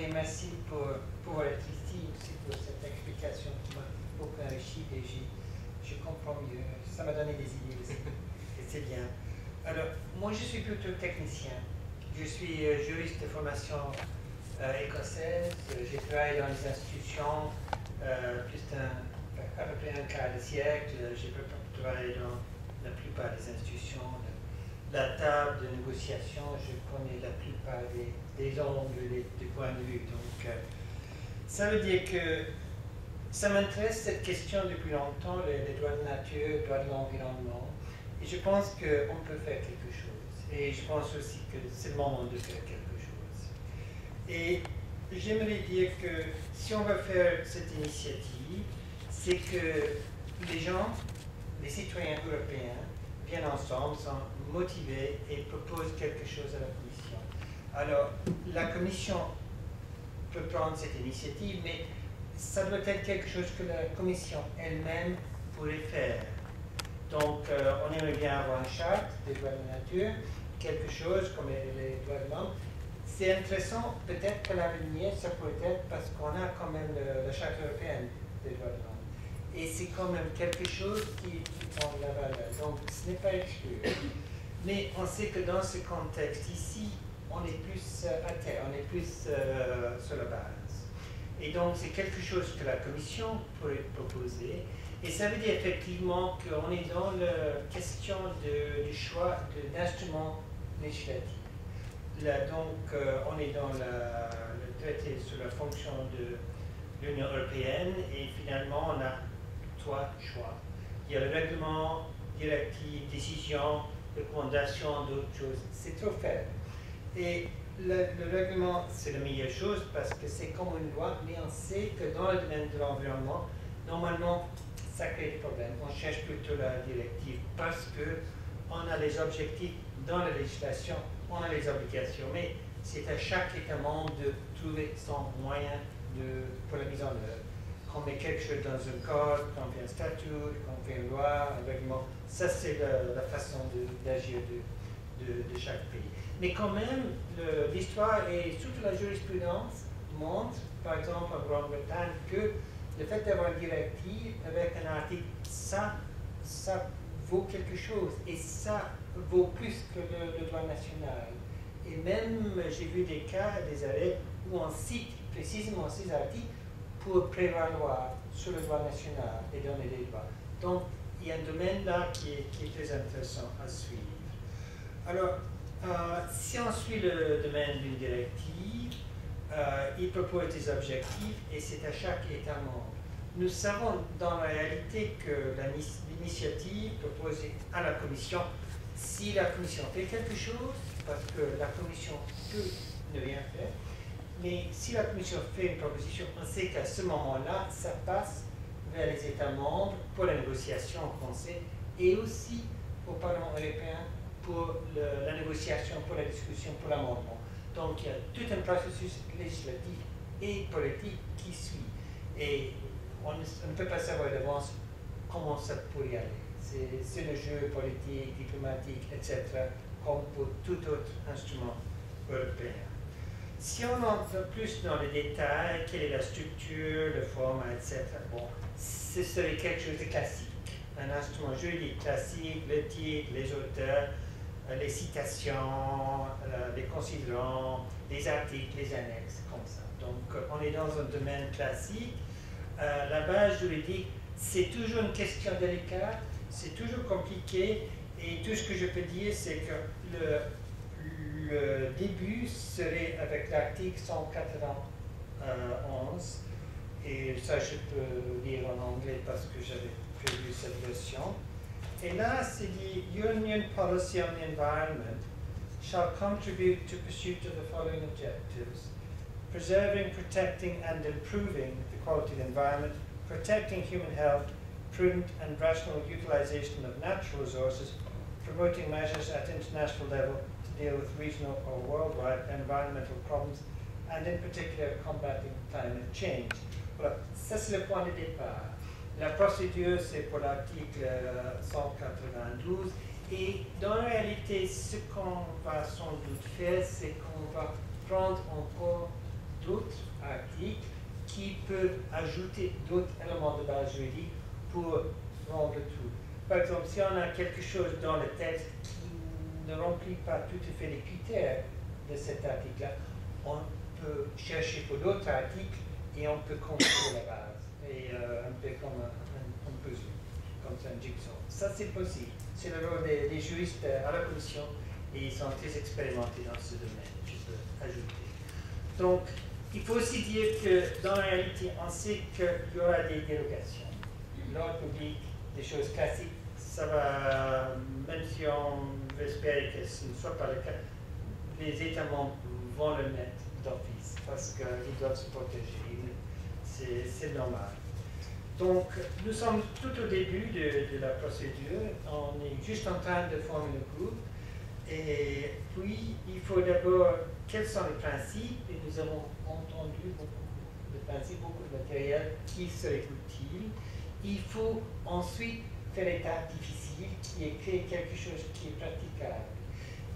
et merci pour être ici, aussi pour cette explication qui m'a beaucoup enrichi et je comprends mieux. Ça m'a donné des idées aussi. Et c'est bien. Alors, moi je suis plutôt technicien. Je suis juriste de formation écossaise. J'ai travaillé dans les institutions à peu près un quart de siècle. J'ai travaillé dans la plupart des institutions. La table de négociation, je connais la plupart des angles, des points de vue. Donc, ça veut dire que ça m'intéresse cette question depuis longtemps, les droits de nature, les droits de l'environnement. Et je pense qu'on peut faire quelque chose. Et je pense aussi que c'est le moment de faire quelque chose. Et j'aimerais dire que si on va faire cette initiative, c'est que les gens, les citoyens européens, viennent ensemble, sont motivés et proposent quelque chose à la Commission. Alors, la Commission peut prendre cette initiative, mais ça doit être quelque chose que la Commission elle-même pourrait faire. Donc, on aimerait bien avoir une charte des droits de la nature, quelque chose comme les droits de l'homme. C'est intéressant, peut-être qu'à l'avenir, ça pourrait être parce qu'on a quand même la charte européenne des droits de l'homme. Et c'est quand même quelque chose qui prend de la valeur. Donc, ce n'est pas exclu. Mais on sait que dans ce contexte ici, on est plus à terre, on est plus sur la base. Et donc, c'est quelque chose que la Commission pourrait proposer. Et ça veut dire effectivement qu'on est dans la question du choix d'instruments législatifs. Là, donc, on est dans le traité sur la fonction de l'Union européenne et finalement, on a trois choix. Il y a le règlement, directive, décision, recommandation, d'autres choses. C'est trop faible. Et le règlement, c'est la meilleure chose parce que c'est comme une loi, mais on sait que dans le domaine de l'environnement, normalement, ça crée des problèmes. On cherche plutôt la directive parce qu'on a les objectifs dans la législation, on a les obligations, mais c'est à chaque État membre de trouver son moyen pour la mise en œuvre. Qu'on met quelque chose dans un code, qu'on fait un statut, qu'on fait une loi, un règlement, ça c'est la façon d'agir de chaque pays. Mais quand même, l'histoire et surtout la jurisprudence montre, par exemple en Grande-Bretagne, que le fait d'avoir une directive avec un article, ça vaut quelque chose et ça vaut plus que le droit national. Et même, j'ai vu des cas, des arrêts où on cite précisément ces articles pour prévaloir sur le droit national et donner des droits. Donc, il y a un domaine là qui est très intéressant à suivre. Alors, si on suit le domaine d'une directive, il propose des objectifs et c'est à chaque État membre. Nous savons dans la réalité que l'initiative proposée à la Commission, si la Commission fait quelque chose, parce que la Commission peut ne rien faire, mais si la Commission fait une proposition, on sait qu'à ce moment-là, ça passe vers les États membres pour la négociation en Conseil et aussi au Parlement européen pour la négociation, pour la discussion, pour l'amendement. Donc il y a tout un processus législatif et politique qui suit. Et on ne peut pas savoir d'avance comment ça pourrait aller. C'est le jeu politique, diplomatique, etc., comme pour tout autre instrument européen. Si on entre plus dans les détails, quelle est la structure, le format, etc., bon, ce serait quelque chose de classique. Un instrument juridique classique, le titre, les auteurs, les citations, les considérants, les articles, les annexes, comme ça. Donc, on est dans un domaine classique. La base juridique, c'est toujours une question délicate, c'est toujours compliqué, et tout ce que je peux dire, c'est que le début serait avec l'article 191, et ça je peux lire en anglais parce que j'avais prévu cette version. Et là, c'est dit, Union policy on the environment shall contribute to pursuit of the following objectives: preserving, protecting and improving the quality of the environment, protecting human health, prudent and rational utilization of natural resources, promoting measures at international level to deal with regional or worldwide environmental problems, and in particular combating climate change. Voilà, ça c'est le point de départ. La procédure c'est pour l'article 192 et dans la réalité ce qu'on va sans doute faire c'est qu'on va prendre encore d'autres articles qui peuvent ajouter d'autres éléments de base juridique pour rendre tout. Par exemple, si on a quelque chose dans le texte qui ne remplit pas tout à fait les critères de cet article-là, on peut chercher pour d'autres articles et on peut construire la base. Et un peu comme un puzzle, comme un jigsaw. Ça, c'est possible. C'est le rôle des juristes à la commission et ils sont très expérimentés dans ce domaine, je peux ajouter. Donc, il faut aussi dire que dans la réalité, on sait qu'il y aura des dérogations. L'ordre public, des choses classiques, ça va, même si on veut espérer que ce ne soit pas le cas, les États membres vont le mettre d'office parce qu'ils doivent se protéger. C'est normal. Donc, nous sommes tout au début de la procédure. On est juste en train de former le groupe. Et puis, il faut d'abord, quels sont les principes? Et nous avons entendu beaucoup de principes, beaucoup de matériel qui serait utile. Il faut ensuite faire l'étape difficile, qui est créer quelque chose qui est praticable.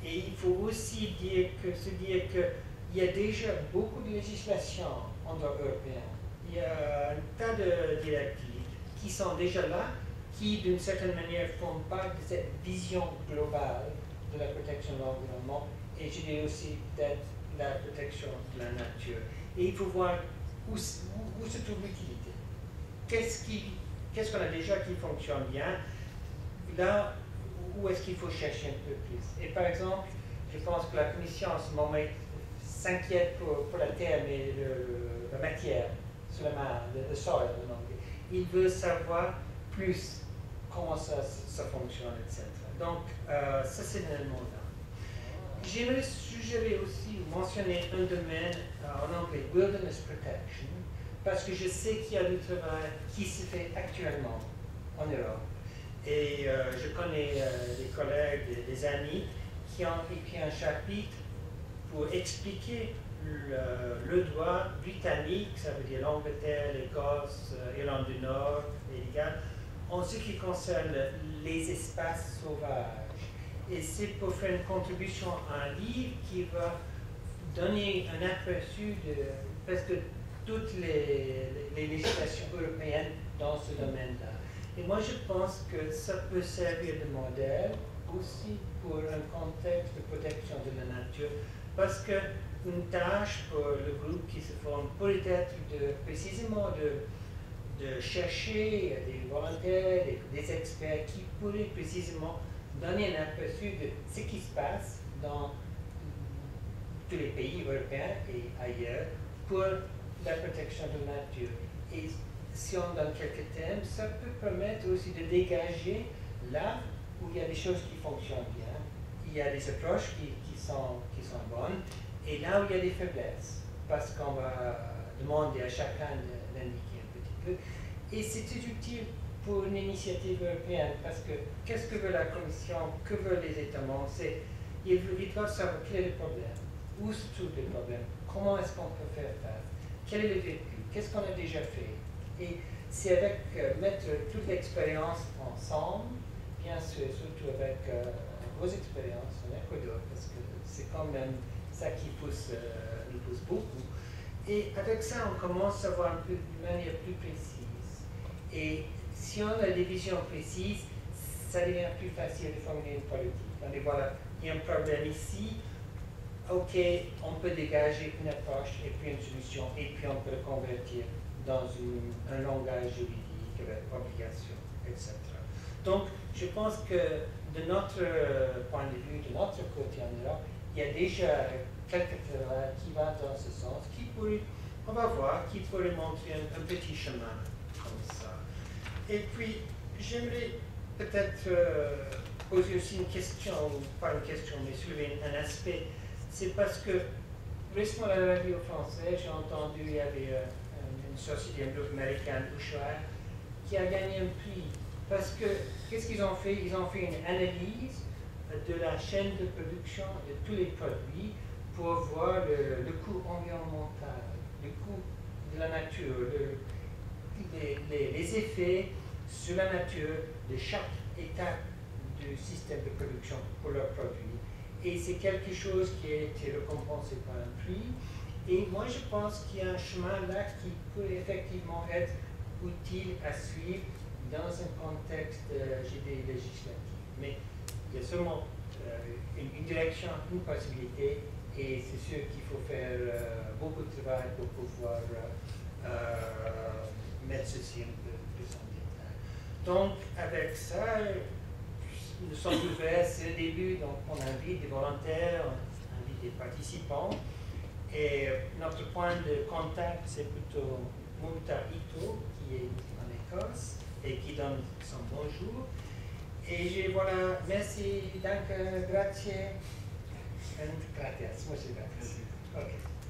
Et il faut aussi se dire qu'il y a déjà beaucoup de législation en droit européen. Il y a un tas de directives qui sont déjà là, qui d'une certaine manière font part de cette vision globale de la protection de l'environnement et je dirais aussi peut-être la protection de la nature. Et il faut voir où se trouve l'utilité. Qu'est-ce qu'on a déjà qui fonctionne bien? Là, où est-ce qu'il faut chercher un peu plus? Et par exemple, je pense que la Commission en ce moment s'inquiète pour la terre, mais la matière sur la main, le soil en anglais. Il veut savoir plus comment ça fonctionne, etc. Donc, ça c'est un élément là. J'aimerais suggérer aussi ou mentionner un domaine en anglais, Wilderness Protection, parce que je sais qu'il y a du travail qui se fait actuellement en Europe. Et je connais des collègues, des amis qui ont écrit un chapitre pour expliquer le droit britannique, ça veut dire l'Angleterre, l'Écosse, Irlande du Nord et les Galles, en ce qui concerne les espaces sauvages. Et c'est pour faire une contribution à un livre qui va donner un aperçu de presque toutes les législations européennes dans ce domaine-là. Et moi, je pense que ça peut servir de modèle aussi pour un contexte de protection de la nature, parce qu'une tâche pour le groupe qui se forme pourrait être précisément de chercher des volontaires, des experts qui pourraient précisément donner un aperçu de ce qui se passe dans tous les pays européens et ailleurs pour la protection de la nature. Et si on donne quelques thèmes, ça peut permettre aussi de dégager là où il y a des choses qui fonctionnent bien, il y a des approches qui sont bonnes, et là où il y a des faiblesses, parce qu'on va demander à chacun d'indiquer un petit peu. Et c'est utile pour une initiative européenne, parce que qu'est-ce que veut la Commission, que veulent les États membres? Ils doivent savoir quel est le problème, où se trouvent les problèmes, comment est-ce qu'on peut faire face, quel est le vécu, qu'est-ce qu'on a déjà fait. Et c'est avec mettre toute l'expérience ensemble, bien sûr, surtout avec vos expériences en Ecuador, parce que c'est quand même ça qui nous pousse beaucoup. Et avec ça, on commence à voir un peu de manière plus précise. Et si on a des visions précises, ça devient plus facile de formuler une politique. On dit, voilà, il y a un problème ici, ok, on peut dégager une approche et puis une solution, et puis on peut le convertir dans un langage juridique avec obligation, etc. Donc, je pense que de notre point de vue, de notre côté en Europe, il y a déjà quelques travaux qui vont dans ce sens, qui pourraient, on va voir, qui pourraient montrer un petit chemin comme ça. Et puis, j'aimerais peut-être poser aussi une question, ou pas une question, mais soulever un aspect. C'est parce que, récemment à la radio française, j'ai entendu, il y avait une société, un groupe américain, Ushuaïa, qui a gagné un prix. Parce que, qu'est-ce qu'ils ont fait? Ils ont fait une analyse de la chaîne de production de tous les produits pour voir le coût environnemental, le coût de la nature, les effets sur la nature de chaque étape du système de production pour leurs produits. Et c'est quelque chose qui a été récompensé par un prix. Et moi, je pense qu'il y a un chemin là qui peut effectivement être utile à suivre dans un contexte, législatif. Mais il y a seulement une direction, une possibilité, et c'est sûr qu'il faut faire beaucoup de travail pour pouvoir mettre ceci un peu plus en détail. Donc, avec ça, nous sommes ouverts, c'est le début, donc on invite des volontaires, on invite des participants. Et notre point de contact, c'est plutôt Munta Ito, qui est en Écosse et qui donne son bonjour. Et voilà, merci, danke, grazie, and gratias, muchas gracias. Okay.